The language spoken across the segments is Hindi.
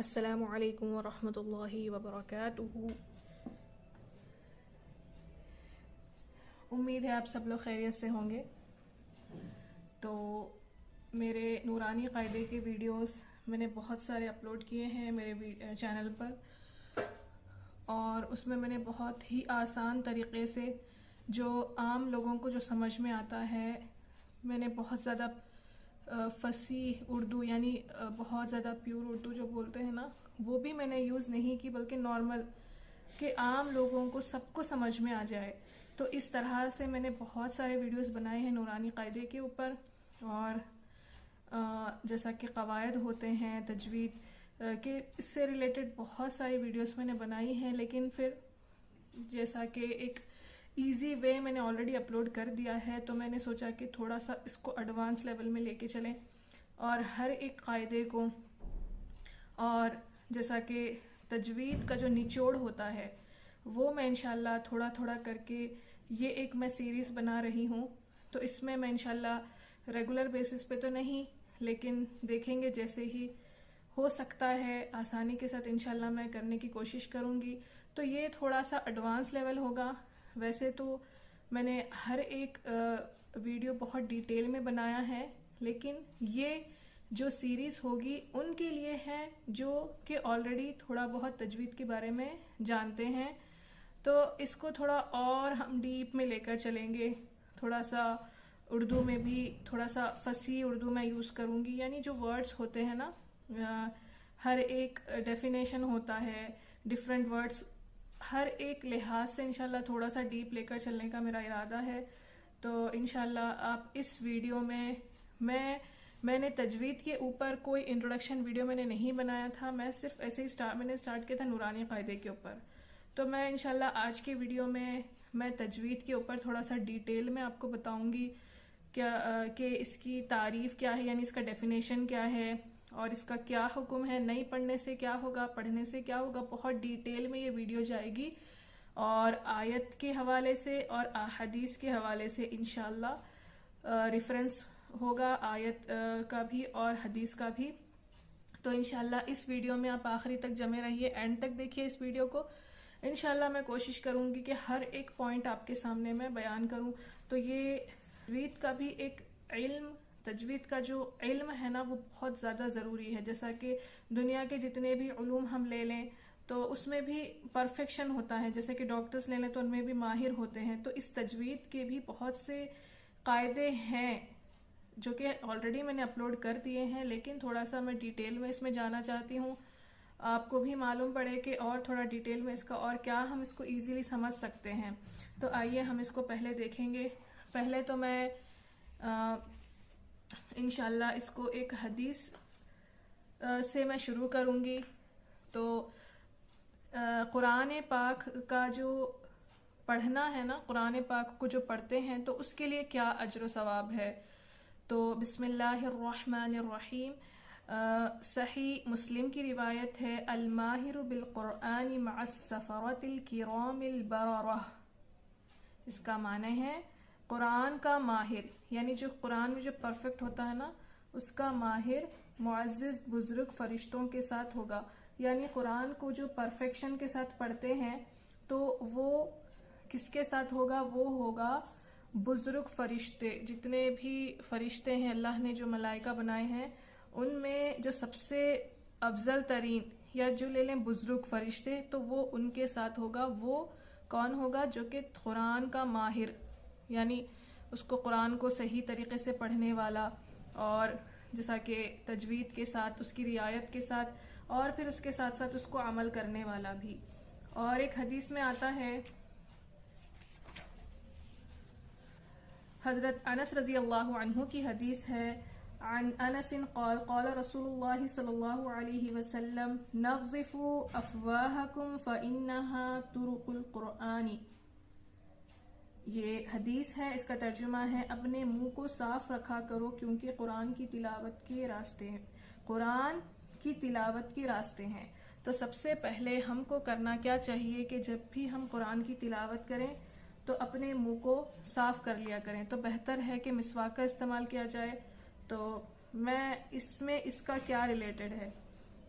अस्सलामु अलैकुम वरहमतुल्लाहि वबरकातुहू। उम्मीद है आप सब लोग खैरियत से होंगे। तो मेरे नूरानी क़ायदे के वीडियोस मैंने बहुत सारे अपलोड किए हैं मेरे चैनल पर, और उसमें मैंने बहुत ही आसान तरीक़े से जो आम लोगों को जो समझ में आता है, मैंने बहुत ज़्यादा फसीह उर्दू यानी बहुत ज़्यादा प्योर उर्दू जो बोलते हैं ना, वो भी मैंने यूज़ नहीं की, बल्कि नॉर्मल कि आम लोगों को सबको समझ में आ जाए। तो इस तरह से मैंने बहुत सारे वीडियोस बनाए हैं नूरानी क़ायदे के ऊपर। और जैसा कि क़वायद होते हैं तजवीद के, इससे रिलेटेड बहुत सारी वीडियोस मैंने बनाई हैं, लेकिन फिर जैसा कि एक इजी वे मैंने ऑलरेडी अपलोड कर दिया है, तो मैंने सोचा कि थोड़ा सा इसको एडवांस लेवल में लेके चलें और हर एक क़ायदे को, और जैसा कि तजवीद का जो निचोड़ होता है वो मैं इंशाल्लाह थोड़ा थोड़ा करके ये एक मैं सीरीज़ बना रही हूँ। तो इसमें मैं इंशाल्लाह रेगुलर बेसिस पे तो नहीं, लेकिन देखेंगे जैसे ही हो सकता है आसानी के साथ इंशाल्लाह मैं करने की कोशिश करूँगी। तो ये थोड़ा सा एडवांस लेवल होगा। वैसे तो मैंने हर एक वीडियो बहुत डिटेल में बनाया है, लेकिन ये जो सीरीज़ होगी उनके लिए है जो कि ऑलरेडी थोड़ा बहुत तजवीद के बारे में जानते हैं। तो इसको थोड़ा और हम डीप में लेकर चलेंगे। थोड़ा सा उर्दू में भी थोड़ा सा फसी उर्दू में यूज़ करूँगी, यानी जो वर्ड्स होते हैं ना, हर एक डेफिनेशन होता है, डिफरेंट वर्ड्स, हर एक लिहाज से इंशाल्लाह थोड़ा सा डीप लेकर चलने का मेरा इरादा है। तो इंशाल्लाह आप इस वीडियो में मैंने तजवीद के ऊपर कोई इंट्रोडक्शन वीडियो मैंने नहीं बनाया था, मैं सिर्फ ऐसे ही मैंने स्टार्ट किया था नूरानी क़ायदे के ऊपर। तो मैं इंशाल्लाह आज के वीडियो में मैं तजवीद के ऊपर थोड़ा सा डिटेल में आपको बताऊंगी क्या कि इसकी तारीफ़ क्या है, यानी इसका डेफिनेशन क्या है और इसका क्या हुक्म है, नहीं पढ़ने से क्या होगा, पढ़ने से क्या होगा। बहुत डिटेल में ये वीडियो जाएगी, और आयत के हवाले से और हदीस के हवाले से इंशाल्लाह रेफरेंस होगा, आयत का भी और हदीस का भी। तो इंशाल्लाह इस वीडियो में आप आखिरी तक जमे रहिए, एंड तक देखिए इस वीडियो को। इंशाल्लाह मैं कोशिश करूंगी कि हर एक पॉइंट आपके सामने मैं बयान करूं। तो ये तजवीद का भी एक इल्म, तजवीद का जो इल्म है ना, वो बहुत ज़्यादा ज़रूरी है। जैसा कि दुनिया के जितने भी उलूम हम ले लें तो उसमें भी परफेक्शन होता है, जैसे कि डॉक्टर्स ले लें तो उनमें भी माहिर होते हैं। तो इस तजवीद के भी बहुत से कायदे हैं जो कि ऑलरेडी मैंने अपलोड कर दिए हैं, लेकिन थोड़ा सा मैं डिटेल में इसमें जाना चाहती हूँ, आपको भी मालूम पड़े कि और थोड़ा डिटेल में इसका और क्या हम इसको इजीली समझ सकते हैं। तो आइए हम इसको पहले देखेंगे। पहले तो मैं इंशाल्लाह इसको एक हदीस से मैं शुरू करूँगी। तो कुरान पाक का जो पढ़ना है ना, कुरान पाक को जो पढ़ते हैं तो उसके लिए क्या अजर सवाब है। तो बिस्मिल्लाहिर्रहमानिर्रहीम, सही मुस्लिम की रिवायत है, अल माहिरु बिल कुरानी मअस सफरतिल किरामिल बररह। इसका माने है कुरान का माहिर, यानी जो कुरान में जो परफेक्ट होता है ना, उसका माहिर मुअज़्ज़िज़ बुजुर्ग फरिश्तों के साथ होगा। यानी कुरान को जो परफेक्शन के साथ पढ़ते हैं तो वो किसके साथ होगा, वो होगा बुजुर्ग फरिश्ते। जितने भी फरिश्ते हैं अल्लाह ने जो मलाइका बनाए हैं, उनमें जो सबसे अफजल तरीन, या जो ले लें बुजुर्ग फरिश्ते, तो वो उनके साथ होगा। वो कौन होगा, जो कि कुरान का माहिर, यानी उसको कुरान को सही तरीके से पढ़ने वाला, और जैसा कि तजवीद के साथ, उसकी रियायत के साथ, और फिर उसके साथ साथ उसको अमल करने वाला भी। और एक हदीस में आता है, हजरत अनस रजी अल्लाह अन्हु की हदीस है, अन अनसिन क़ाल क़ाल रसूलुल्लाह सल्लल्लाहु अलैहि वसल्लम नज़्ज़िफ़ू अफ़वाहकुम फ़इन्नहा तुरुक़ुल क़ुरआनी। ये हदीस है, इसका तर्जुमा है, अपने मुंह को साफ रखा करो क्योंकि कुरान की तिलावत के रास्ते हैं, कुरान की तिलावत के रास्ते हैं। तो सबसे पहले हमको करना क्या चाहिए कि जब भी हम कुरान की तिलावत करें तो अपने मुंह को साफ कर लिया करें। तो बेहतर है कि मिसवाक का इस्तेमाल किया जाए। तो मैं इसमें इसका क्या रिलेटेड है,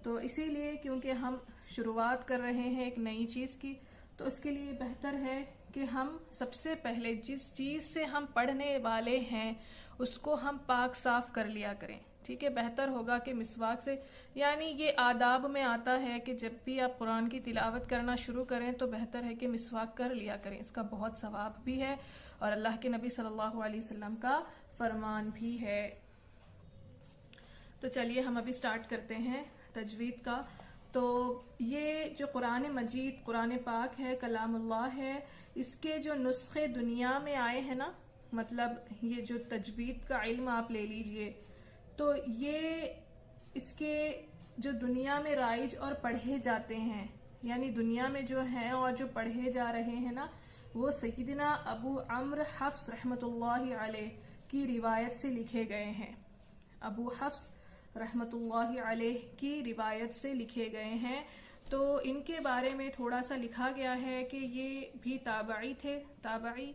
तो इसीलिए क्योंकि हम शुरुआत कर रहे हैं एक नई चीज़ की, तो उसके लिए बेहतर है कि हम सबसे पहले जिस चीज़ से हम पढ़ने वाले हैं उसको हम पाक साफ कर लिया करें। ठीक है, बेहतर होगा कि मिसवाक से, यानी ये आदाब में आता है कि जब भी आप कुरान की तिलावत करना शुरू करें तो बेहतर है कि मिसवाक कर लिया करें। इसका बहुत सवाब भी है और अल्लाह के नबी सल्लल्लाहु अलैहि वसल्लम का फरमान भी है। तो चलिए हम अभी स्टार्ट करते हैं तजवीद का। तो ये जो कुरान मजीद, कुरान पाक है, कलामुल्लाह है, इसके जो नुस्खे दुनिया में आए हैं ना, मतलब ये जो तजवीद का इल्म आप ले लीजिए, तो ये इसके जो दुनिया में राइज और पढ़े जाते हैं, यानी दुनिया में जो हैं और जो पढ़े जा रहे हैं ना, वो सय्यदना अबू अम्र हफ्स रहमतुल्लाहि अलैह की रिवायत से लिखे गए हैं। अबू हफ्स रहमतुल्लाहि अलैह की रिवायत से लिखे गए हैं। तो इनके बारे में थोड़ा सा लिखा गया है कि ये भी ताबई थे, ताबई।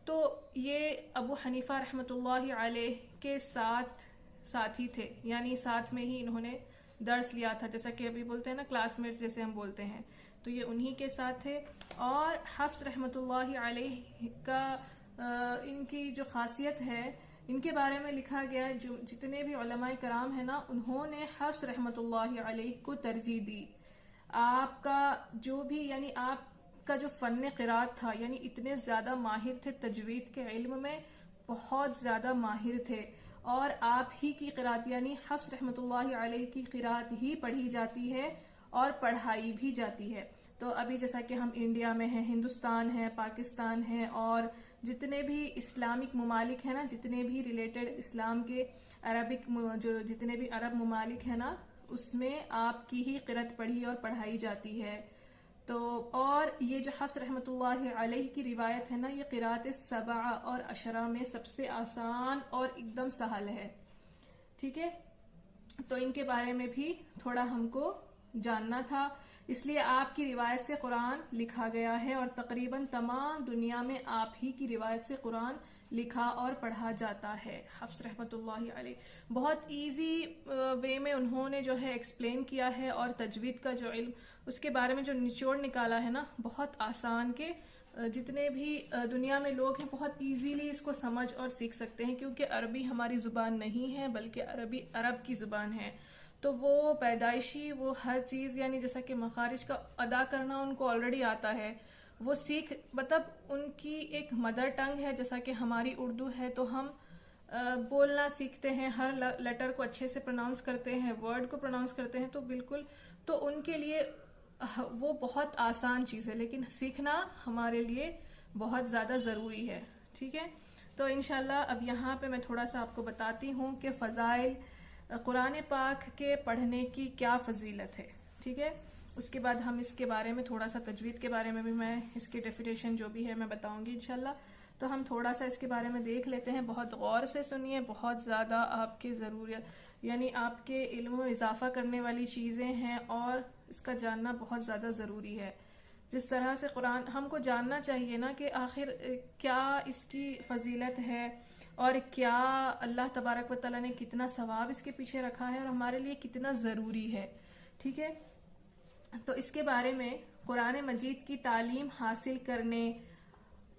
तो ये अबू हनीफा रहमतुल्लाहि अलैह के साथी थे, यानी साथ में ही इन्होंने दर्स लिया था, जैसा कि अभी बोलते हैं ना क्लासमेट्स जैसे हम बोलते हैं, तो ये उन्हीं के साथ थे। और हफ्स रहमतुल्लाहि अलैह का इनकी जो खासियत है, इनके बारे में लिखा गया, जो जितने भी उलमाए कराम है ना, उन्होंने हफ्स रहमतुल्लाहि अलैह को तरजीह दी। आपका जो भी, यानी आपका जो फ़न क़िरात था, यानी इतने ज़्यादा माहिर थे तजवीद के इल्म में, बहुत ज़्यादा माहिर थे, और आप ही की क़िरात, यानी हफ्स रहमतुल्लाहि अलैह की क़िरात ही पढ़ी जाती है और पढ़ाई भी जाती है। तो अभी जैसा कि हम इंडिया में हैं, हिंदुस्तान है, पाकिस्तान है, और जितने भी इस्लामिक ममालिक हैं ना, जितने भी रिलेटेड इस्लाम के अरबिक जो जितने भी अरब ममालिक हैं ना, उसमें आपकी ही क़िरात पढ़ी और पढ़ाई जाती है। तो और ये जो हफ्स रहमतुल्लाहि अलैह की रिवायत है ना, ये क़िरात सबा और अशरा में सबसे आसान और एकदम सहल है। ठीक है, तो इनके बारे में भी थोड़ा हमको जानना था, इसलिए आपकी रिवायत से कुरान लिखा गया है, और तकरीबन तमाम दुनिया में आप ही की रिवायत से कुरान लिखा और पढ़ा जाता है। हफ्स रहमतुल्लाहि अलैह बहुत इजी वे में उन्होंने जो है एक्सप्लेन किया है, और तजवीद का जो इल्म, उसके बारे में जो निचोड़ निकाला है ना, बहुत आसान के जितने भी दुनिया में लोग हैं बहुत इजीली इसको समझ और सीख सकते हैं, क्योंकि अरबी हमारी ज़ुबान नहीं है, बल्कि अरबी अरब की ज़ुबान है। तो वो पैदाइशी, वो हर चीज़, यानी जैसा कि मखारिज का अदा करना उनको ऑलरेडी आता है, वो सीख, मतलब उनकी एक मदर टंग है, जैसा कि हमारी उर्दू है, तो हम बोलना सीखते हैं, हर लेटर को अच्छे से प्रोनाउंस करते हैं, वर्ड को प्रोनाउंस करते हैं, तो बिल्कुल, तो उनके लिए वो बहुत आसान चीज़ है, लेकिन सीखना हमारे लिए बहुत ज़्यादा ज़रूरी है। ठीक है, तो इंशाल्लाह अब यहाँ पे मैं थोड़ा सा आपको बताती हूँ कि फ़ज़ाइल कुरान पाक के पढ़ने की क्या फजीलत है। ठीक है, उसके बाद हम इसके बारे में थोड़ा सा, तजवीद के बारे में भी मैं इसकी डेफिनेशन जो भी है मैं बताऊंगी इंशाल्लाह। तो हम थोड़ा सा इसके बारे में देख लेते हैं, बहुत गौर से सुनिए, बहुत ज़्यादा आपकी ज़रूरत, यानी आपके इल्म में इजाफा करने वाली चीज़ें हैं, और इसका जानना बहुत ज़्यादा ज़रूरी है। जिस तरह से कुरान हमको जानना चाहिए ना कि आखिर क्या इसकी फजीलत है, और क्या अल्लाह तबारक व तआला ने कितना सवाब इसके पीछे रखा है, और हमारे लिए कितना ज़रूरी है। ठीक है, तो इसके बारे में कुरान मजीद की तालीम हासिल करने,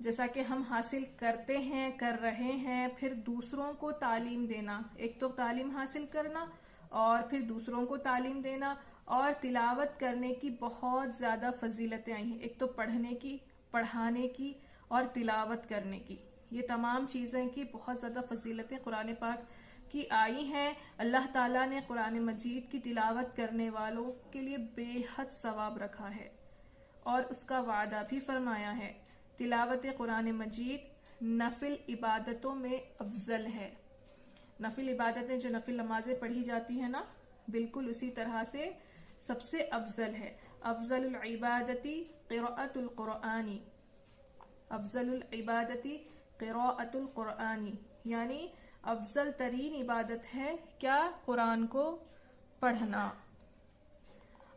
जैसा कि हम हासिल करते हैं, कर रहे हैं, फिर दूसरों को तालीम देना, एक तो तालीम हासिल करना और फिर दूसरों को तालीम देना, और तिलावत करने की बहुत ज़्यादा फजीलतें आई हैं। एक तो पढ़ने की, पढ़ाने की, और तिलावत करने की, ये तमाम चीज़ें की बहुत ज़्यादा फजीलतें कुरान पाक की आई हैं। अल्लाह ताला ने कुरान मजीद की तिलावत करने वालों के लिए बेहद सवाब रखा है, और उसका वादा भी फरमाया है। तिलावत कुरान मजीद नफिल इबादतों में अफजल है। नफिल इबादतें, जो नफिल नमाजें पढ़ी जाती हैं ना, बिल्कुल उसी तरह से सबसे अफजल है। अफजलुल इबादती क़िराअतुल क़ुरआनी, अफजलुल इबादती क़िराअतुल क़ुरआनी, यानी अफजल तरीन इबादत है क्या, कुरान को पढ़ना।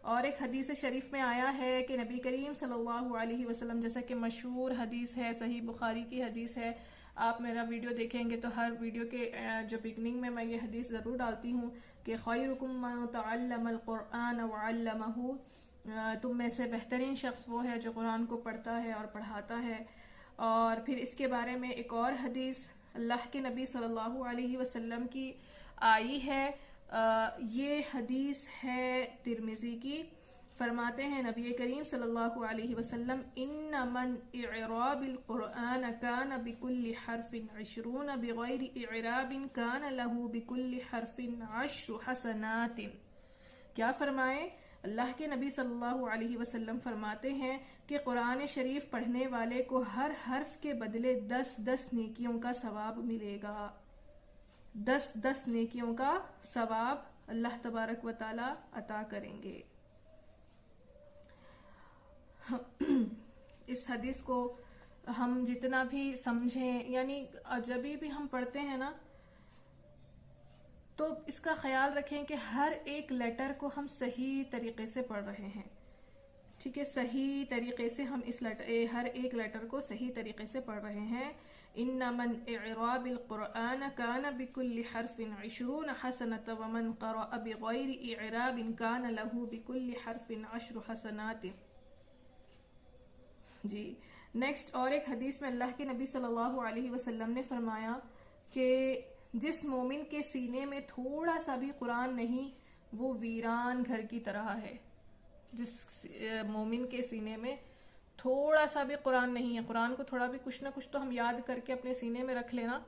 और एक हदीस शरीफ में आया है कि नबी करीम सल्लल्लाहु अलैहि वसल्लम, जैसा कि मशहूर हदीस है, सही बुखारी की हदीस है, आप मेरा वीडियो देखेंगे तो हर वीडियो के जो बिगनिंग में मैं ये हदीस ज़रूर डालती हूँ। कि खैरुकुम मन तअल्लमल कुरआन व अल्लमहु, तुम में से बेहतरीन शख्स वो है जो कुरान को पढ़ता है और पढ़ाता है। और फिर इसके बारे में एक और हदीस अल्लाह के नबी सल्लल्लाहु अलैहि वसल्लम की आई है। ये हदीस है तिरमिजी की। फरमाते हैं नबी करीम सल्लल्लाहु अलैहि वसल्लम, इन्न मन इराबिल कुरआन कान बिकुल्लि हर्फिन अशरून बिगैरि इराबिन कान लहू बिकुल्लि हर्फिन अश्रु हसनातिन। क्या फरमाए? अल्लाह के नबी सल्लल्लाहु अलैहि वसल्लम फरमाते हैं कि कुरान शरीफ पढ़ने वाले को हर हर्फ के बदले 10-10 नेकियों का सवाब मिलेगा। 10-10 नेकियों का सवाब अल्लाह तबारक व तआला अता करेंगे। इस हदीस को हम जितना भी समझें, यानी जब भी हम पढ़ते हैं ना, तो इसका ख्याल रखें कि हर एक लेटर को हम सही तरीके से पढ़ रहे हैं। ठीक है, सही तरीके से हम इस हर एक लेटर को सही तरीके से पढ़ रहे हैं। इन्ना मन इराबिल कुरआन कान बिकुल्लि हर्फिन अशरून हसनत व मन क़रअ बिगैरि इराबिन कान लहू बिकुल्लि हर्फिन अश्रु हसनातिन। जी, नेक्स्ट और एक हदीस में अल्लाह के नबी सल्लल्लाहु अलैहि वसल्लम ने फरमाया कि जिस मोमिन के सीने में थोड़ा सा भी कुरान नहीं, वो वीरान घर की तरह है। जिस मोमिन के सीने में थोड़ा सा भी कुरान नहीं है, कुरान को थोड़ा भी कुछ ना कुछ तो हम याद करके अपने सीने में रख लेना,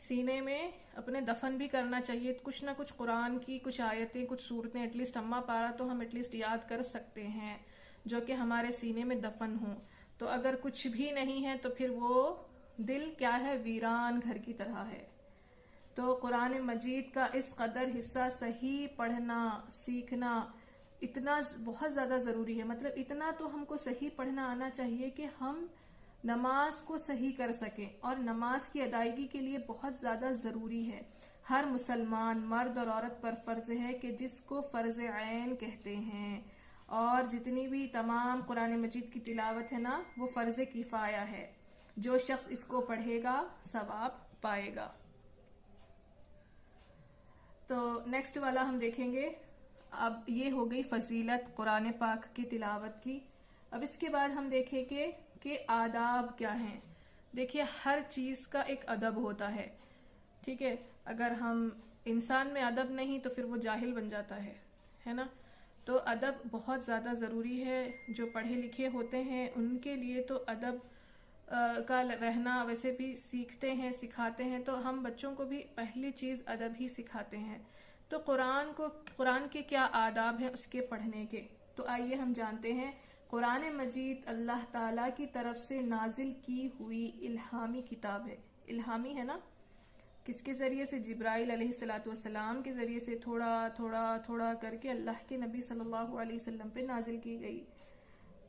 सीने में अपने दफन भी करना चाहिए। कुछ ना कुछ कुरान की कुछ आयतें, कुछ सूरतें, एटलीस्ट अम्मा पारा तो हम एटलीस्ट याद कर सकते हैं, जो कि हमारे सीने में दफन हो। तो अगर कुछ भी नहीं है तो फिर वो दिल क्या है? वीरान घर की तरह है। तो कुरान मजीद का इस कदर हिस्सा सही पढ़ना, सीखना इतना बहुत ज़्यादा ज़रूरी है। मतलब इतना तो हमको सही पढ़ना आना चाहिए कि हम नमाज को सही कर सकें, और नमाज की अदायगी के लिए बहुत ज़्यादा ज़रूरी है। हर मुसलमान मर्द और औरत पर फ़र्ज़ है कि जिसको फ़र्ज़ ऐन कहते हैं, और जितनी भी तमाम कुरान मजीद की तिलावत है ना, वो फ़र्ज़ किफ़ाया है। जो शख्स इसको पढ़ेगा सवाब पाएगा। तो नेक्स्ट वाला हम देखेंगे। अब ये हो गई फजीलत कुरान पाक की तिलावत की। अब इसके बाद हम देखेंगे कि आदाब क्या हैं। देखिए, हर चीज़ का एक अदब होता है। ठीक है, अगर हम इंसान में अदब नहीं तो फिर वो जाहिल बन जाता है ना। तो अदब बहुत ज़्यादा ज़रूरी है। जो पढ़े लिखे होते हैं उनके लिए तो अदब का रहना वैसे भी सीखते हैं, सिखाते हैं। तो हम बच्चों को भी पहली चीज़ अदब ही सिखाते हैं। तो कुरान के क्या आदाब हैं उसके पढ़ने के, तो आइए हम जानते हैं। कुरान मजीद अल्लाह ताला की तरफ से नाजिल की हुई इल्हामी किताब है। इल्हामी है ना, किसके ज़रिए से? जिब्राइल अलैहिस्सलातु वस्सलाम के ज़रिए से थोड़ा थोड़ा थोड़ा करके अल्लाह के नबी सल्लल्लाहु अलैहि वसल्लम पे नाजिल की गई।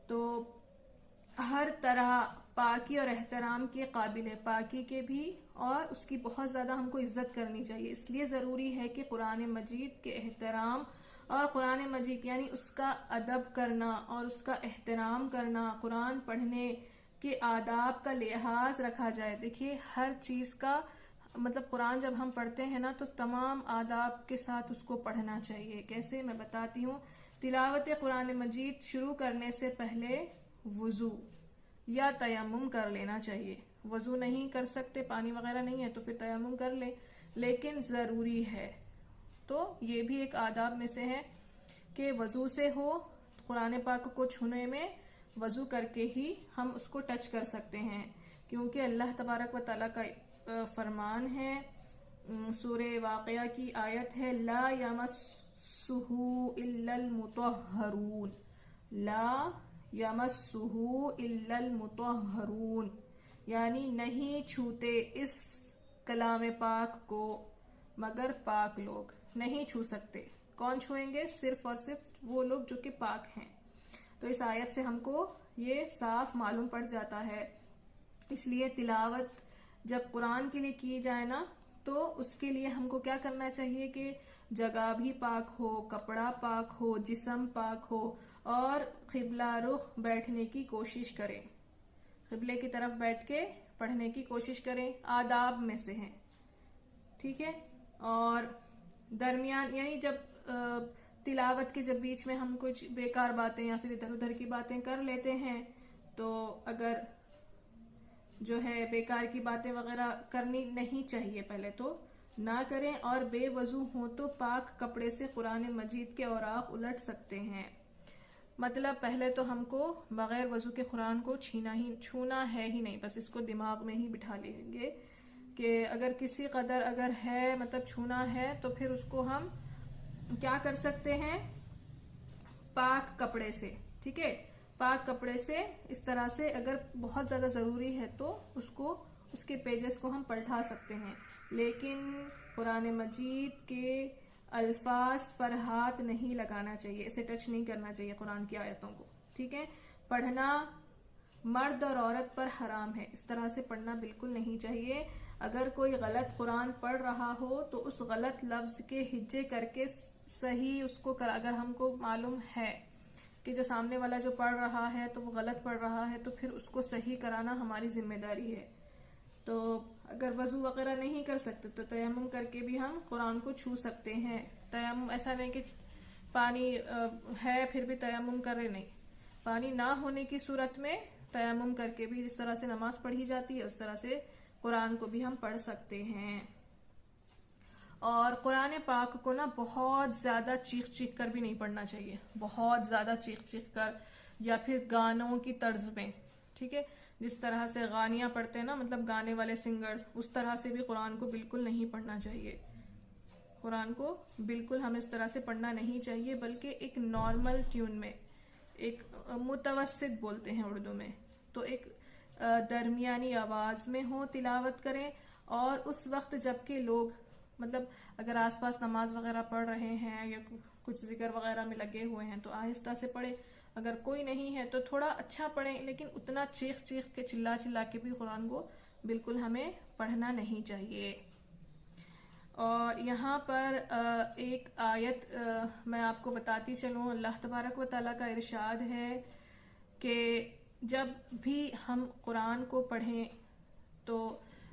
तो हर तरह पाकी और एहतराम के काबिल है, पाकी के भी, और उसकी बहुत ज़्यादा हमको इज्जत करनी चाहिए। इसलिए ज़रूरी है कि कुरान मजीद के एहतराम और कुरान मजीद यानी उसका अदब करना और उसका एहतराम करना, कुरान पढ़ने के आदाब का लिहाज रखा जाए। देखिए, हर चीज़ का मतलब कुरान जब हम पढ़ते हैं ना, तो तमाम आदाब के साथ उसको पढ़ना चाहिए। कैसे, मैं बताती हूँ। तिलावत कुरान मजीद शुरू करने से पहले वुज़ू या तयम्मुम कर लेना चाहिए। वज़ू नहीं कर सकते, पानी वगैरह नहीं है, तो फिर तयम्मुम कर ले, लेकिन ज़रूरी है। तो ये भी एक आदाब में से है कि वज़ू से हो, कुरान पाक को छूने में वज़ू करके ही हम उसको टच कर सकते हैं, क्योंकि अल्लाह तबारक व तआला का फरमान है, सूरे वाक़िया की आयत है, ला यमस्सुहु इल्लल मुतहहरून, ला यमस्सुहु इल्लल मुतहहरून, यानी नहीं छूते इस कलाम पाक को मगर पाक लोग। नहीं छू सकते, कौन छुएंगे? सिर्फ और सिर्फ वो लोग जो कि पाक हैं। तो इस आयत से हमको ये साफ मालूम पड़ जाता है। इसलिए तिलावत जब कुरान के लिए की जाए ना, तो उसके लिए हमको क्या करना चाहिए कि जगह भी पाक हो, कपड़ा पाक हो, जिस्म पाक हो, और क़िबला रुख बैठने की कोशिश करें। क़िबले की तरफ बैठ के पढ़ने की कोशिश करें, आदाब में से हैं। ठीक है। और दरमियान यानी जब तिलावत के जब बीच में हम कुछ बेकार बातें या फिर इधर उधर की बातें कर लेते हैं, तो अगर जो है बेकार की बातें वगैरह करनी नहीं चाहिए, पहले तो ना करें। और बेवजू हो तो पाक कपड़े से कुरान मजीद के औराक उलट सकते हैं। मतलब पहले तो हमको बगैर वजू के कुरान को छूना है ही नहीं, बस इसको दिमाग में ही बिठा लेंगे कि अगर किसी कदर अगर है मतलब छूना है तो फिर उसको हम क्या कर सकते हैं, पाक कपड़े से, ठीक है, पाक कपड़े से इस तरह से अगर बहुत ज़्यादा ज़रूरी है तो उसको उसके पेजेस को हम पलटा सकते हैं। लेकिन कुरान मजीद के अल्फाज पर हाथ नहीं लगाना चाहिए, इसे टच नहीं करना चाहिए कुरान की आयतों को, ठीक है। पढ़ना मर्द और औरत पर हराम है, इस तरह से पढ़ना बिल्कुल नहीं चाहिए। अगर कोई गलत कुरान पढ़ रहा हो तो उस गलत लफ्ज के हिज्जे करके सही उसको अगर हमको मालूम है कि जो सामने वाला जो पढ़ रहा है तो वो गलत पढ़ रहा है, तो फिर उसको सही कराना हमारी जिम्मेदारी है। तो अगर वजू वगैरह नहीं कर सकते तो तयम्मुम करके भी हम कुरान को छू सकते हैं। तयम्मुम ऐसा नहीं कि पानी है फिर भी तयम्मुम करे, नहीं, पानी ना होने की सूरत में तयम्मुम करके भी जिस तरह से नमाज पढ़ी जाती है उस तरह से कुरान को भी हम पढ़ सकते हैं। और कुरान पाक को ना बहुत ज्यादा चीख चीख कर भी नहीं पढ़ना चाहिए, बहुत ज्यादा चीख चीख कर या फिर गानों की तर्ज में, ठीक है, जिस तरह से गानियां पढ़ते हैं ना, मतलब गाने वाले सिंगर्स, उस तरह से भी कुरान को बिल्कुल नहीं पढ़ना चाहिए। कुरान को बिल्कुल हमें इस तरह से पढ़ना नहीं चाहिए, बल्कि एक नॉर्मल ट्यून में, एक मुतवस्सित बोलते हैं उर्दू में, तो एक दरमियानी आवाज में हो तिलावत करें। और उस वक्त जबकि लोग मतलब अगर आसपास नमाज वगैरह पढ़ रहे हैं या कुछ जिक्र वगैरह में लगे हुए हैं तो आहिस्ता से पढ़े, अगर कोई नहीं है तो थोड़ा अच्छा पढ़ें, लेकिन उतना चीख चीख के चिल्ला चिल्ला के भी कुरान को बिल्कुल हमें पढ़ना नहीं चाहिए। और यहाँ पर एक आयत मैं आपको बताती चलूँ, अल्लाह तबारक व तआला का इरशाद है कि जब भी हम कुरान को पढ़ें तो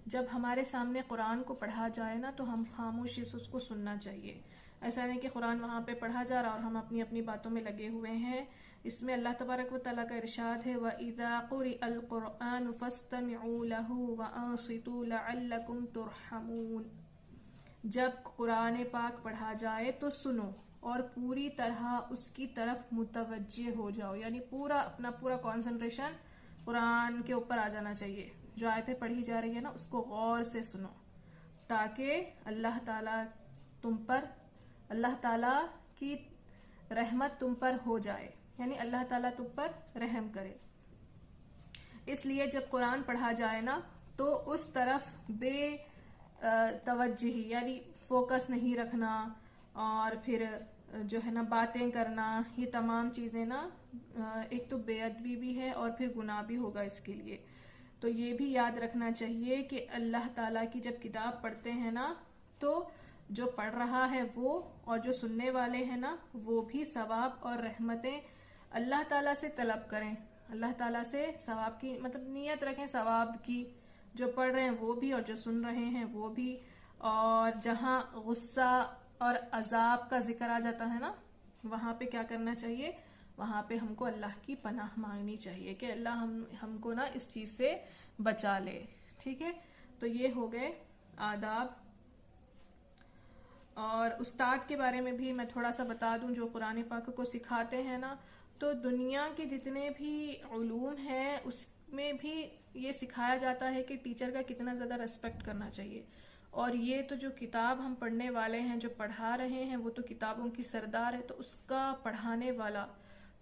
जब हमारे सामने कुरान को पढ़ा जाए ना तो हम खामोशी से उसको सुनना चाहिए। ऐसा नहीं कि कुरान वहाँ पे पढ़ा जा रहा और हम अपनी अपनी बातों में लगे हुए हैं। इसमें अल्लाह तबारक व तआला का इरशाद है, व इज़ा क़ुरिअल क़ुरआन फ़स्तमिऊ लहू व अंसितू लअल्लकुम तुरहमून। जब कुरान पाक पढ़ा जाए तो सुनो और पूरी तरह उसकी तरफ मुतवज्जे हो जाओ, यानी पूरा अपना पूरा कंसंट्रेशन कुरान के ऊपर आ जाना चाहिए। जो आयतें पढ़ी जा रही है ना उसको गौर से सुनो, ताकि अल्लाह ताला की रहमत तुम पर हो जाए, यानी अल्लाह ताला तुम पर रहम करे। इसलिए जब कुरान पढ़ा जाए ना तो उस तरफ तवज्जुही यानी फोकस नहीं रखना और फिर जो है ना बातें करना, ये तमाम चीजें ना एक तो बेअदबी भी है और फिर गुनाह भी होगा इसके लिए। तो ये भी याद रखना चाहिए कि अल्लाह ताला की जब किताब पढ़ते हैं ना तो जो पढ़ रहा है वो और जो सुनने वाले हैं ना वो भी सवाब और रहमतें अल्लाह ताला से तलब करें। अल्लाह ताला से सवाब की मतलब नियत रखें सवाब की, जो पढ़ रहे हैं वो भी और जो सुन रहे हैं वो भी। और जहाँ गुस्सा और अजाब का जिक्र आ जाता है ना वहाँ पे क्या करना चाहिए, वहाँ पे हमको अल्लाह की पनाह मांगनी चाहिए कि अल्लाह हमको ना इस चीज से बचा ले, ठीक है। तो ये हो गए आदाब। और उस्ताद के बारे में भी मैं थोड़ा सा बता दूं, जो कुरान पाक को सिखाते हैं ना, तो दुनिया के जितने भी उलूम हैं उसमें भी ये सिखाया जाता है कि टीचर का कितना ज़्यादा रेस्पेक्ट करना चाहिए। और ये तो जो किताब हम पढ़ने वाले हैं, जो पढ़ा रहे हैं, वो तो किताबों की सरदार है, तो उसका पढ़ाने वाला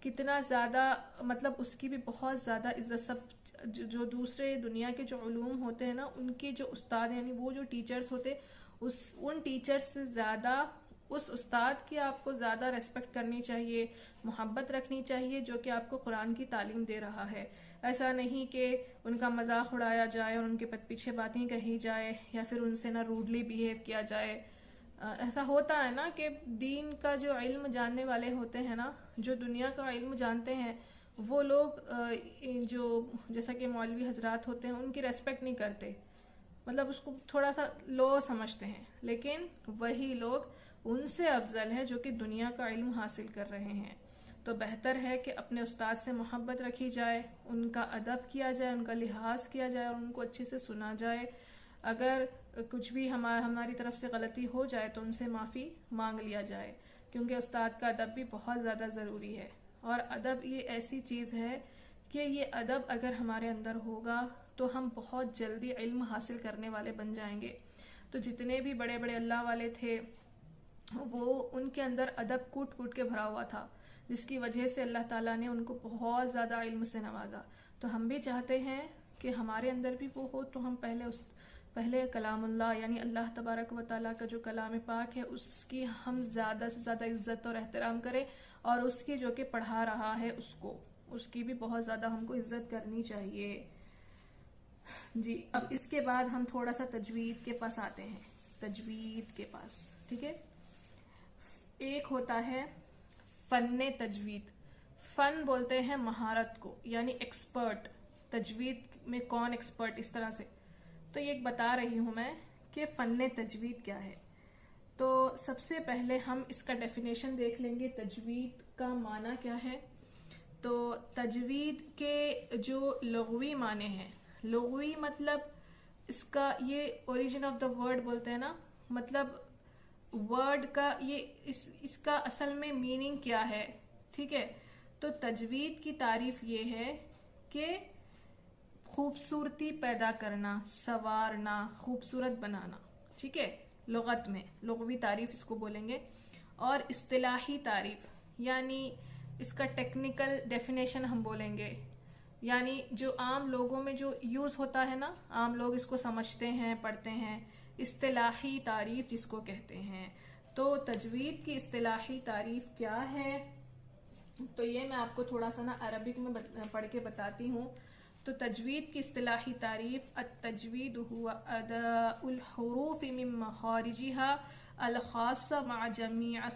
कितना ज़्यादा मतलब उसकी भी बहुत ज़्यादा इज्जत। सब जो दूसरे दुनिया के जो उलूम होते हैं ना उनके जो उस्ताद यानी वो जो टीचर्स होते उन टीचर्स से ज़्यादा उस उस्ताद की आपको ज़्यादा रेस्पेक्ट करनी चाहिए, मोहब्बत रखनी चाहिए जो कि आपको कुरान की तालीम दे रहा है। ऐसा नहीं कि उनका मजाक उड़ाया जाए और उनके पीछे बातें कही जाए या फिर उनसे ना रूडली बिहेव किया जाए। ऐसा होता है ना कि दीन का जो इल्म जानने वाले होते हैं ना, जो दुनिया का इल्म जानते हैं, वो लोग जो जैसा कि मौलवी हजरात होते हैं उनकी रेस्पेक्ट नहीं करते, मतलब उसको थोड़ा सा लो समझते हैं। लेकिन वही लोग उनसे अफजल है जो कि दुनिया का इल्म हासिल कर रहे हैं। तो बेहतर है कि अपने उस्ताद से मोहब्बत रखी जाए, उनका अदब किया जाए, उनका लिहाज किया जाए और उनको अच्छे से सुना जाए। अगर कुछ भी हमारी तरफ से गलती हो जाए तो उनसे माफ़ी मांग लिया जाए, क्योंकि उस्ताद का अदब भी बहुत ज़्यादा ज़रूरी है। और अदब ये ऐसी चीज़ है कि ये अदब अगर हमारे अंदर होगा तो हम बहुत जल्दी इल्म हासिल करने वाले बन जाएंगे। तो जितने भी बड़े बड़े अल्लाह वाले थे वो उनके अंदर अदब कूट कूट के भरा हुआ था, जिसकी वजह से अल्लाह ताला ने उनको बहुत ज़्यादा इल्म से नवाजा। तो हम भी चाहते हैं कि हमारे अंदर भी वो हो, तो हम पहले कलामुल्लाह यानी अल्लाह तबारक व ताला का जो कलाम पाक है उसकी हम ज़्यादा से ज़्यादा इज्जत और एहतराम करें, और उसकी जो कि पढ़ा रहा है उसकी भी बहुत ज़्यादा हमको इज्जत करनी चाहिए जी। अब इसके बाद हम थोड़ा सा तजवीद के पास आते हैं। तजवीद के पास, ठीक है, एक होता है फन्ने तजवीद। फन बोलते हैं महारत को, यानी एक्सपर्ट। तजवीद में कौन एक्सपर्ट, इस तरह से। तो ये बता रही हूं मैं कि फन्ने तजवीद क्या है। तो सबसे पहले हम इसका डेफिनेशन देख लेंगे, तजवीद का माना क्या है। तो तजवीद के जो लुग़वी माने हैं, लुग़वी मतलब इसका ये ओरिजिन ऑफ द वर्ड बोलते हैं ना, मतलब वर्ड का ये इसका असल में मीनिंग क्या है, ठीक है। तो तजवीद की तारीफ ये है कि खूबसूरती पैदा करना, संवारना, खूबसूरत बनाना, ठीक है, लुगत में लुग़वी तारीफ इसको बोलेंगे। और इस्तिलाही तारीफ यानी इसका टेक्निकल डेफिनेशन हम बोलेंगे, यानी जो आम लोगों में जो यूज़ होता है ना, आम लोग इसको समझते हैं, पढ़ते हैं, इस्तिलाही तारीफ जिसको कहते हैं। तो तजवीद की इस्तिलाही तारीफ क्या है, तो ये मैं आपको थोड़ा सा ना अरबिक में पढ़ के बताती हूँ। तो तजवीद की इस्तिलाही तारीफ, अत-तजवीद हुवा अदाउल हुरूफ मिन मखारिजिहा अल-खास्सा मअ जमीअ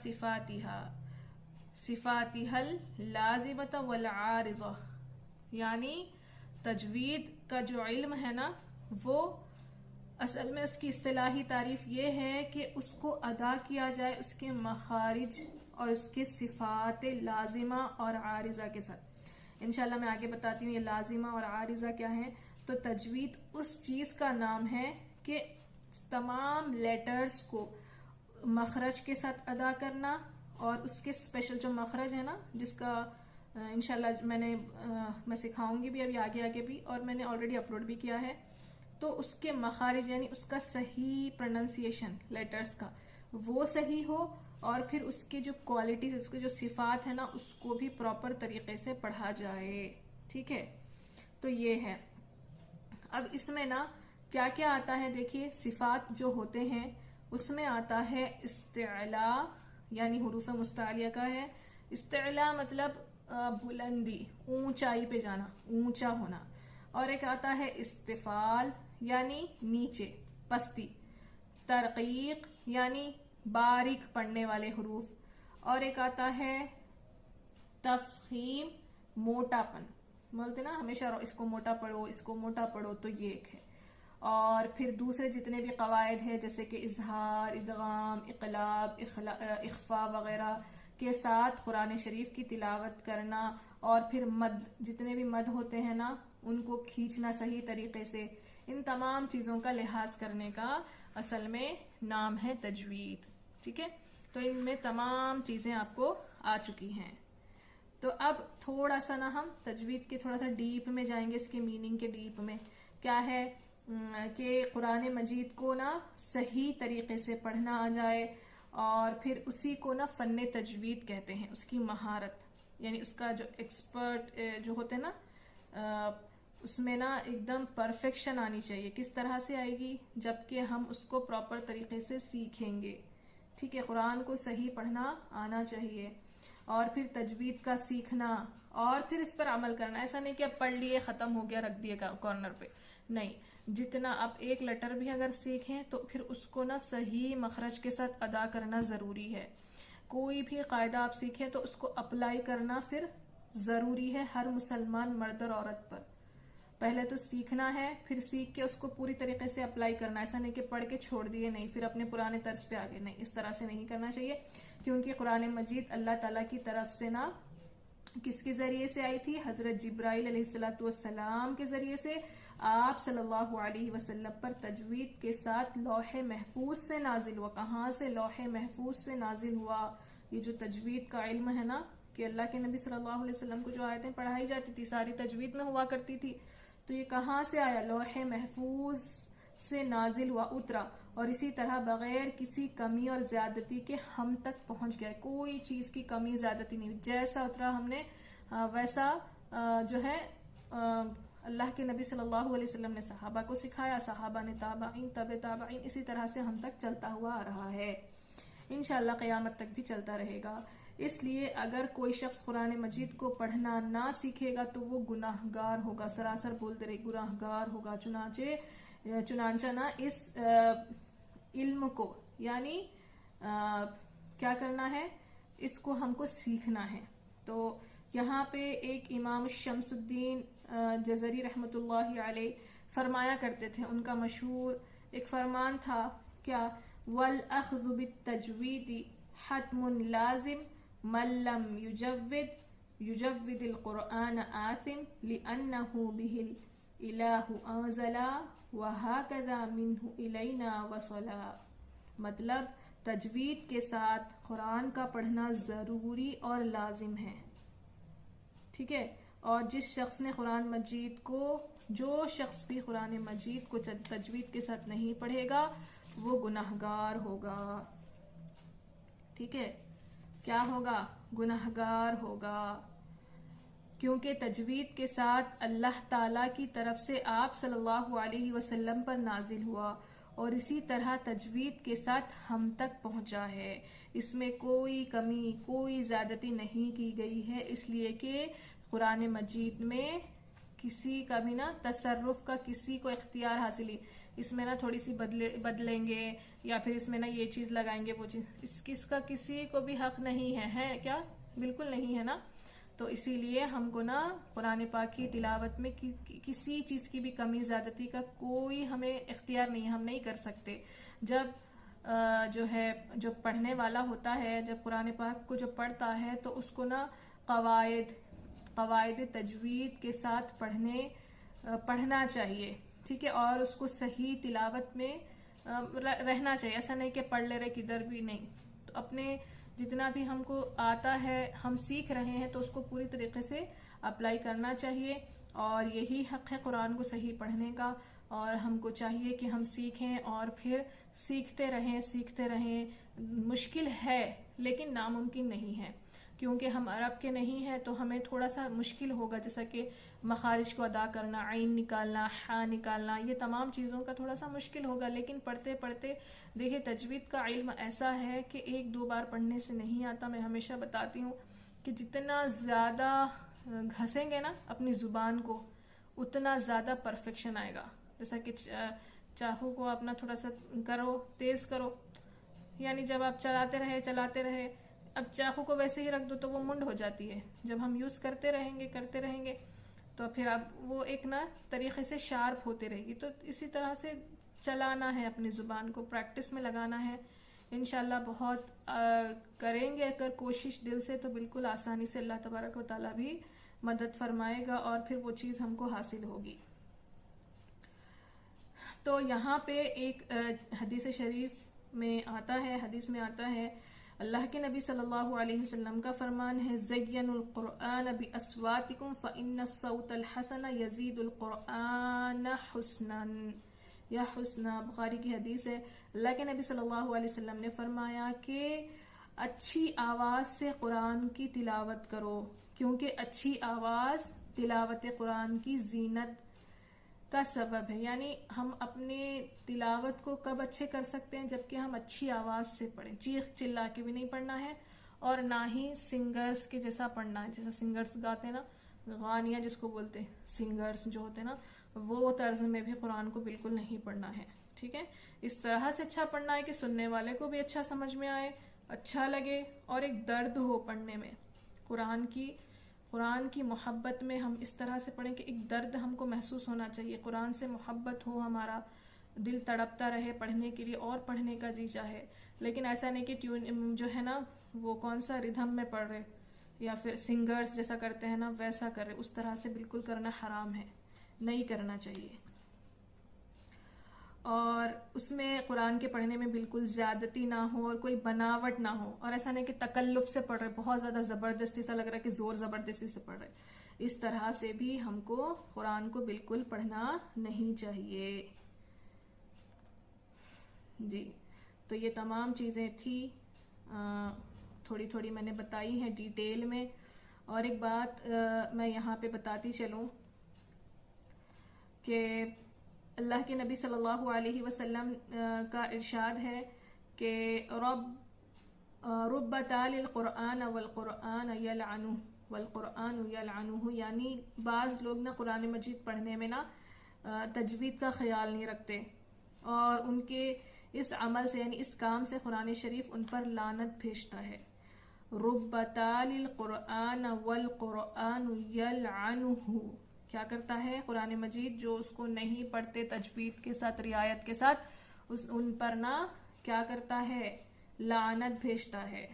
सिफातिहल लाज़िमत वल आरिज़ा। यानी तजवीद का जो इल्म है ना, वो असल में उसकी इस्तिलाही तारीफ ये है कि उसको अदा किया जाए उसके मखारिज और उसके सिफात लाजिमा और आरिज़ा के साथ। इंशाल्लाह मैं आगे बताती हूँ ये लाजिमा और आरिज़ा क्या है। तो तजवीद उस चीज़ का नाम है कि तमाम लेटर्स को मखरज के साथ अदा करना, और उसके स्पेशल जो मखरज है ना, जिसका इंशाल्लाह मैं सिखाऊंगी भी अभी आगे भी, और मैंने ऑलरेडी अपलोड भी किया है। तो उसके मखारिज यानी उसका सही प्रोनाउंसिएशन लेटर्स का वो सही हो, और फिर उसकी जो क्वालिटीज, उसके जो सिफात है ना, उसको भी प्रॉपर तरीके से पढ़ा जाए, ठीक है। तो ये है। अब इसमें ना क्या क्या आता है, देखिए सिफात जो होते हैं उसमें आता है इस्तिला, यानी हुरूफ मुस्तालिया का है। इस्तिला मतलब बुलंदी, ऊंचाई पे जाना, ऊंचा होना। और एक आता है इस्तिफाल यानी नीचे, पस्ती। तरकीक यानी बारीक पढ़ने वाले हुरूफ। और एक आता है तफहीम, मोटापन, बोलते ना हमेशा इसको मोटा पढ़ो, इसको मोटा पढ़ो, तो ये एक है। और फिर दूसरे जितने भी कवायद है, जैसे कि इजहार, इदगाम, इकलाब, इख्फा वगैरह के साथ कुरान शरीफ की तिलावत करना। और फिर मद, जितने भी मद होते हैं ना, उनको खींचना सही तरीके से। इन तमाम चीज़ों का लिहाज करने का असल में नाम है तजवीद, ठीक है। तो इनमें तमाम चीज़ें आपको आ चुकी हैं। तो अब थोड़ा सा ना हम तजवीद के थोड़ा सा डीप में जाएंगे, इसके मीनिंग के डीप में। क्या है कि कुरान मजीद को ना सही तरीके से पढ़ना आ जाए, और फिर उसी को ना फ़न्ने तजवीद कहते हैं, उसकी महारत यानी उसका जो एक्सपर्ट जो होते हैं ना, उसमें ना एकदम परफेक्शन आनी चाहिए। किस तरह से आएगी, जबकि हम उसको प्रॉपर तरीके से सीखेंगे, ठीक है। कुरान को सही पढ़ना आना चाहिए, और फिर तजवीद का सीखना, और फिर इस पर अमल करना। ऐसा नहीं कि अब पढ़ लिए ख़त्म हो गया, रख दिए कॉर्नर पे, नहीं। जितना आप एक लेटर भी अगर सीखें तो फिर उसको ना सही मखरज के साथ अदा करना ज़रूरी है। कोई भी कायदा आप सीखें तो उसको अप्लाई करना फिर ज़रूरी है हर मुसलमान मर्द और औरत पर। पहले तो सीखना है, फिर सीख के उसको पूरी तरीके से अप्लाई करना है। ऐसा नहीं कि पढ़ के छोड़ दिए, नहीं फिर अपने पुराने तर्ज पे आ गए, नहीं, इस तरह से नहीं करना चाहिए। क्योंकि कुरान मजीद अल्लाह ताला की तरफ से ना किसके जरिए से आई थी? हजरत जिब्राइल अलैहिस्सलाम के जरिए से आप सल्लल्लाहु अलैहि वसल्लम पर तजवीद के साथ लौहे महफूज से नाजिल हुआ। कहाँ से? लौहे महफूज से नाजिल हुआ। ये जो तजवीद का इल्म है ना, कि अल्लाह के नबी सल्लल्लाहु अलैहि वसल्लम को जो आयतें पढ़ाई जाती थी सारी तजवीद में हुआ करती थी, तो ये कहाँ से आया? लौहे महफूज से नाजिल हुआ, उतरा, और इसी तरह बगैर किसी कमी और ज्यादती के हम तक पहुंच गया। कोई चीज की कमी ज्यादती नहीं, जैसा उतरा हमने वैसा जो है अल्लाह के नबी सल्लल्लाहु अलैहि वसल्लम ने सहाबा को सिखाया, सहाबा ने ताबाइन, तबे ताबाइन, इसी तरह से हम तक चलता हुआ आ रहा है। इंशाअल्लाह क़यामत तक भी चलता रहेगा। इसलिए अगर कोई शख्स कुरान मजीद को पढ़ना ना सीखेगा तो वो गुनाहगार होगा, सरासर बोलते रहे गुनाहगार होगा। चुनांचा ना इस इल्म को, यानी क्या करना है, इसको हमको सीखना है। तो यहाँ पे एक इमाम शम्सुद्दीन जज़री रहमतुल्लाहि अलैह फरमाया करते थे, उनका मशहूर एक फरमान था, क्या? वल अख़्ज़ु बित्तजवीदी हत्मुन लाजिम मल्लम युजव्विदिल कुरआन आसिम लिअन्नहु बिहिल इलाहु अंज़ला व हाकज़ा मिन्हु इलैना वसला। मतलब तजवीद के साथ कुरान का पढ़ना ज़रूरी और लाजिम है, ठीक है। और जिस शख्स ने कुरान मजीद को, जो शख्स भी कुरान मजीद को तजवीद के साथ नहीं पढ़ेगा वो गुनाहगार होगा, ठीक है। क्या होगा? गुनाहगार होगा। क्योंकि तजवीद के साथ अल्लाह ताला की तरफ से आप सल्लल्लाहु अलैहि वसल्लम पर नाजिल हुआ और इसी तरह तजवीद के साथ हम तक पहुंचा है। इसमें कोई कमी, कोई ज्यादती नहीं की गई है, इसलिए कि कुरान मजीद में किसी का भी ना तसर्रुफ का किसी को इख्तियार हासिल ही, इसमें ना थोड़ी सी बदलेंगे या फिर इसमें ना ये चीज लगाएंगे वो चीज, इसका किसी को भी हक नहीं है क्या? बिल्कुल नहीं है ना। तो इसीलिए हमको ना कुरान पाक की तिलावत में किसी चीज की भी कमी ज्यादती का कोई हमें इख्तियार नहीं है, हम नहीं कर सकते। जब जो है जो पढ़ने वाला होता है, जब कुरान पाक को जो पढ़ता है तो उसको ना कवायद तजवीद के साथ पढ़ना चाहिए, ठीक है। और उसको सही तिलावत में रहना चाहिए। ऐसा नहीं कि पढ़ ले रहे किधर भी, नहीं। तो अपने जितना भी हमको आता है, हम सीख रहे हैं, तो उसको पूरी तरीके से अप्लाई करना चाहिए। और यही हक है कुरान को सही पढ़ने का। और हमको चाहिए कि हम सीखें और फिर सीखते रहें। मुश्किल है लेकिन नामुमकिन नहीं है, क्योंकि हम अरब के नहीं हैं तो हमें थोड़ा सा मुश्किल होगा, जैसा कि मखारिज को अदा करना, आइन निकालना, हा निकालना, ये तमाम चीज़ों का थोड़ा सा मुश्किल होगा। लेकिन पढ़ते पढ़ते देखिए, तजवीद का इल्म ऐसा है कि एक दो बार पढ़ने से नहीं आता। मैं हमेशा बताती हूँ कि जितना ज़्यादा घसेंगे ना अपनी ज़ुबान को, उतना ज़्यादा परफेक्शन आएगा। जैसा कि चाकू को अपना थोड़ा सा करो, तेज़ करो, यानी जब आप चलाते रहे, अब चाकू को वैसे ही रख दो तो वो मुंड हो जाती है। जब हम यूज़ करते रहेंगे तो फिर अब वो एक ना तरीके से शार्प होते रहेगी। तो इसी तरह से चलाना है अपनी ज़ुबान को, प्रैक्टिस में लगाना है। इंशाल्लाह बहुत करेंगे अगर कोशिश दिल से तो बिल्कुल आसानी से अल्लाह तबारक व तआला भी मदद फरमाएगा और फिर वो चीज़ हमको हासिल होगी। तो यहाँ पे एक हदीस शरीफ में आता है, अल्लाह के नबी सल्लल्लाहु अलैहि वसल्लम का फरमान है, ज़य्यनुल कुरआन बि अस्वातिकुम फ़इन्न सौतल हसन यज़ीदुल कुरआन हुस्नन या हुस्ना। बुखारी की हदीस है। अल्लाह के नबी सल्लल्लाहु अलैहि वसल्लम ने फरमाया कि अच्छी आवाज़ से कुरान की तिलावत करो, क्योंकि अच्छी आवाज़ तिलावत कुरान की जीनत का सबब है। यानी हम अपने तिलावत को कब अच्छे कर सकते हैं? जबकि हम अच्छी आवाज़ से पढ़ें। चीख चिल्ला के भी नहीं पढ़ना है और ना ही सिंगर्स के जैसा पढ़ना है, जैसा सिंगर्स गाते हैं ना, गानिया जिसको बोलते हैं, सिंगर्स जो होते हैं ना, वो तर्ज में भी कुरान को बिल्कुल नहीं पढ़ना है, ठीक है। इस तरह से अच्छा पढ़ना है कि सुनने वाले को भी अच्छा समझ में आए, अच्छा लगे और एक दर्द हो पढ़ने में। कुरान की मोहब्बत में हम इस तरह से पढ़ें कि एक दर्द हमको महसूस होना चाहिए, कुरान से मोहब्बत हो, हमारा दिल तड़पता रहे पढ़ने के लिए और पढ़ने का जी चाहे। लेकिन ऐसा नहीं कि ट्यून जो है ना वो कौन सा रिदम में पढ़ रहे या फिर सिंगर्स जैसा करते हैं ना वैसा कर रहे, उस तरह से बिल्कुल करना हराम है, नहीं करना चाहिए। और उसमें कुरान के पढ़ने में बिल्कुल ज़्यादती ना हो और कोई बनावट ना हो, और ऐसा नहीं कि तकल्लुफ से पढ़ रहे, बहुत ज़्यादा ज़बरदस्ती सा लग रहा है कि ज़ोर ज़बरदस्ती से पढ़ रहे, इस तरह से भी हमको कुरान को बिल्कुल पढ़ना नहीं चाहिए जी। तो ये तमाम चीज़ें थी, थोड़ी थोड़ी मैंने बताई हैं डिटेल में। और एक बात मैं यहाँ पे बताती चलूँ कि अल्लाह के नबी सल्लल्लाहु अलैहि वसल्लम का इरशाद है कि रुब्ब तालिल कुरान वल कुरान यलअनु वल कुरान यलअनुहु, यानी बाज़ लोग ना कुरान मजीद पढ़ने में ना तजवीद का ख्याल नहीं रखते और उनके इस अमल से यानी इस काम से कुरान शरीफ उन पर लानत भेजता है। रुब्ब तालिल कुरान वल कुरान यलअनुहु, क्या करता है कुरान मजीद जो उसको नहीं पढ़ते तजवीद के साथ रियायत के साथ उन पर ना क्या करता है, लानत भेजता है।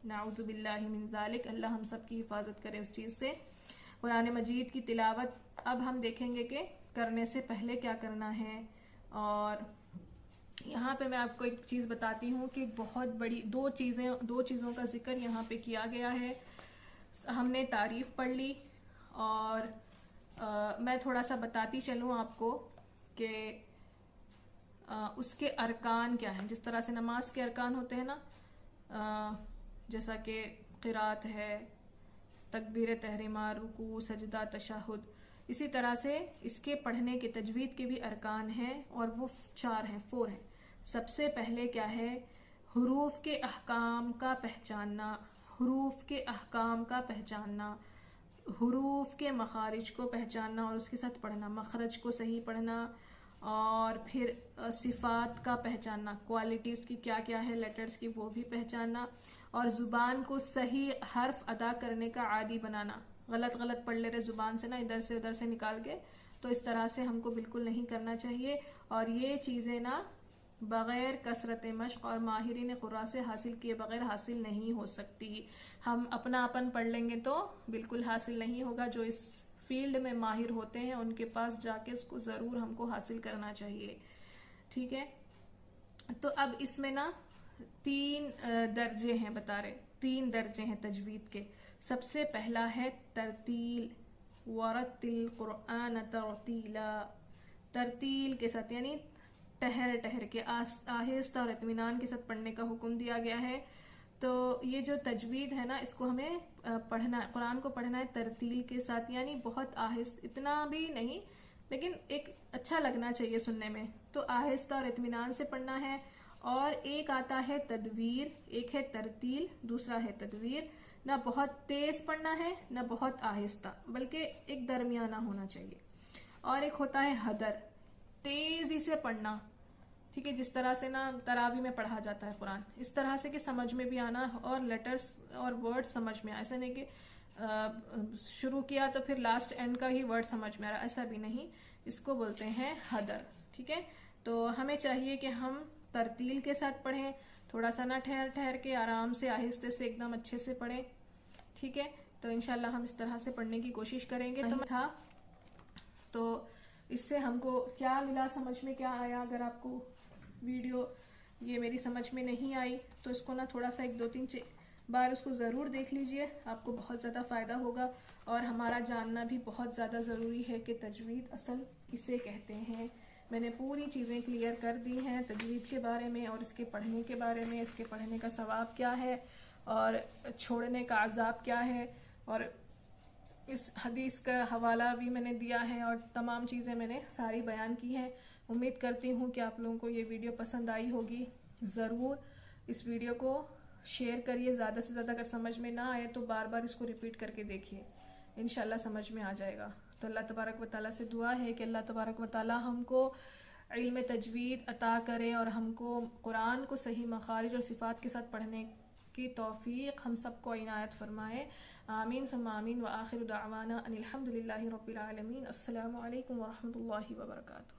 नाउज़ु बिल्लाहि मिन ज़ालिक, अल्लाह हम सब की हिफाजत करे उस चीज़ से। कुरान मजीद की तिलावत अब हम देखेंगे कि करने से पहले क्या करना है। और यहाँ पे मैं आपको एक चीज़ बताती हूँ कि बहुत बड़ी दो चीज़ों का जिक्र यहाँ पे किया गया है। हमने तारीफ पढ़ ली और मैं थोड़ा सा बताती चलूँ आपको कि उसके अरकान क्या हैं। जिस तरह से नमाज के अरकान होते हैं ना, जैसा कि क़िरात है, तकबीर तहरीमा, रुकू, सजदा, तशहुद, इसी तरह से इसके पढ़ने के तजवीद के भी अरकान हैं और वो 4 हैं, 4 हैं। सबसे पहले क्या है, हुरूफ के अहकाम का पहचानना, हुरूफ के अहकाम का पहचानना, हुरूफ के मखारिज को पहचानना और उसके साथ पढ़ना, मखरज को सही पढ़ना, और फिर सिफ़ात का पहचानना, क्वालिटी उसकी क्या क्या है लेटर्स की वो भी पहचानना, और ज़ुबान को सही हर्फ अदा करने का आदी बनाना। गलत गलत पढ़ ले रहे ज़ुबान से ना, इधर से उधर से निकाल के, तो इस तरह से हमको बिल्कुल नहीं करना चाहिए। और ये चीज़ें ना बग़ैर कसरत मश्क़ और माहिरीन क़ुरा से हासिल किए बग़ैर हासिल नहीं हो सकती। हम अपना अपन पढ़ लेंगे तो बिल्कुल हासिल नहीं होगा। जो इस फील्ड में माहिर होते हैं उनके पास जाके उसको ज़रूर हमको हासिल करना चाहिए, ठीक है। तो अब इसमें ना 3 दर्जे हैं, बता रहे 3 दर्जे हैं तजवीद के। सबसे पहला है तरतील, वरतिल कुरान तरतीला, तरतील के साथ यानी ठहर ठहर के आहिस्ता और इत्मीनान के साथ पढ़ने का हुक्म दिया गया है। तो ये जो तजवीद है ना, इसको हमें पढ़ना, कुरान को पढ़ना है तरतील के साथ, यानी बहुत आहिस्ता, इतना भी नहीं लेकिन एक अच्छा लगना चाहिए सुनने में। तो आहिस्ता और इत्मीनान से पढ़ना है। और एक आता है तदवीर, एक है तरतील, दूसरा है तदवीर। ना बहुत तेज पढ़ना है ना बहुत आहिस्ता, बल्कि एक दरमियाना होना चाहिए। और एक होता है हदर, तेजी से पढ़ना, ठीक है, जिस तरह से ना तरावी में पढ़ा जाता है कुरान, इस तरह से कि समझ में भी आना और लेटर्स और वर्ड समझ में आए। ऐसा नहीं कि शुरू किया तो फिर लास्ट एंड का ही वर्ड समझ में आ रहा, ऐसा भी नहीं। इसको बोलते हैं हदर, ठीक है। तो हमें चाहिए कि हम तरतील के साथ पढ़ें, थोड़ा सा ना ठहर ठहर के आराम से आहिस्ते से एकदम अच्छे से पढ़ें, ठीक है। तो इंशाल्लाह हम इस तरह से पढ़ने की कोशिश करेंगे। तो इससे हमको क्या मिला, समझ में क्या आया? अगर आपको वीडियो ये मेरी समझ में नहीं आई तो इसको ना थोड़ा सा 1-2-3 बार उसको ज़रूर देख लीजिए, आपको बहुत ज़्यादा फ़ायदा होगा। और हमारा जानना भी बहुत ज़्यादा ज़रूरी है कि तजवीद असल किसे कहते हैं। मैंने पूरी चीज़ें क्लियर कर दी हैं तजवीद के बारे में और इसके पढ़ने के बारे में, इसके पढ़ने का सवाब क्या है और छोड़ने का अज़ाब क्या है, और इस हदीस का हवाला भी मैंने दिया है और तमाम चीज़ें मैंने सारी बयान की हैं। उम्मीद करती हूँ कि आप लोगों को ये वीडियो पसंद आई होगी। ज़रूर इस वीडियो को शेयर करिए ज़्यादा से ज़्यादा। अगर समझ में ना आए तो बार बार इसको रिपीट करके देखिए, इंशाल्लाह समझ में आ जाएगा। तो अल्लाह तबारक व तआला से दुआ है कि अल्लाह तबारक व तआला हमको इल्म तजवीद अता करे और हमको कुरान को सही मखारिज और सिफ़ात के साथ पढ़ने की तौफीक हम सबको इनायत फरमाए। आमीन सुम्मा आमीन व आखिर दावाना अनिल हम्दुलिल्लाहि रब्बिल आलमीन। अस्सलामु अलैकुम व रहमतुल्लाहि व बरकातुहू।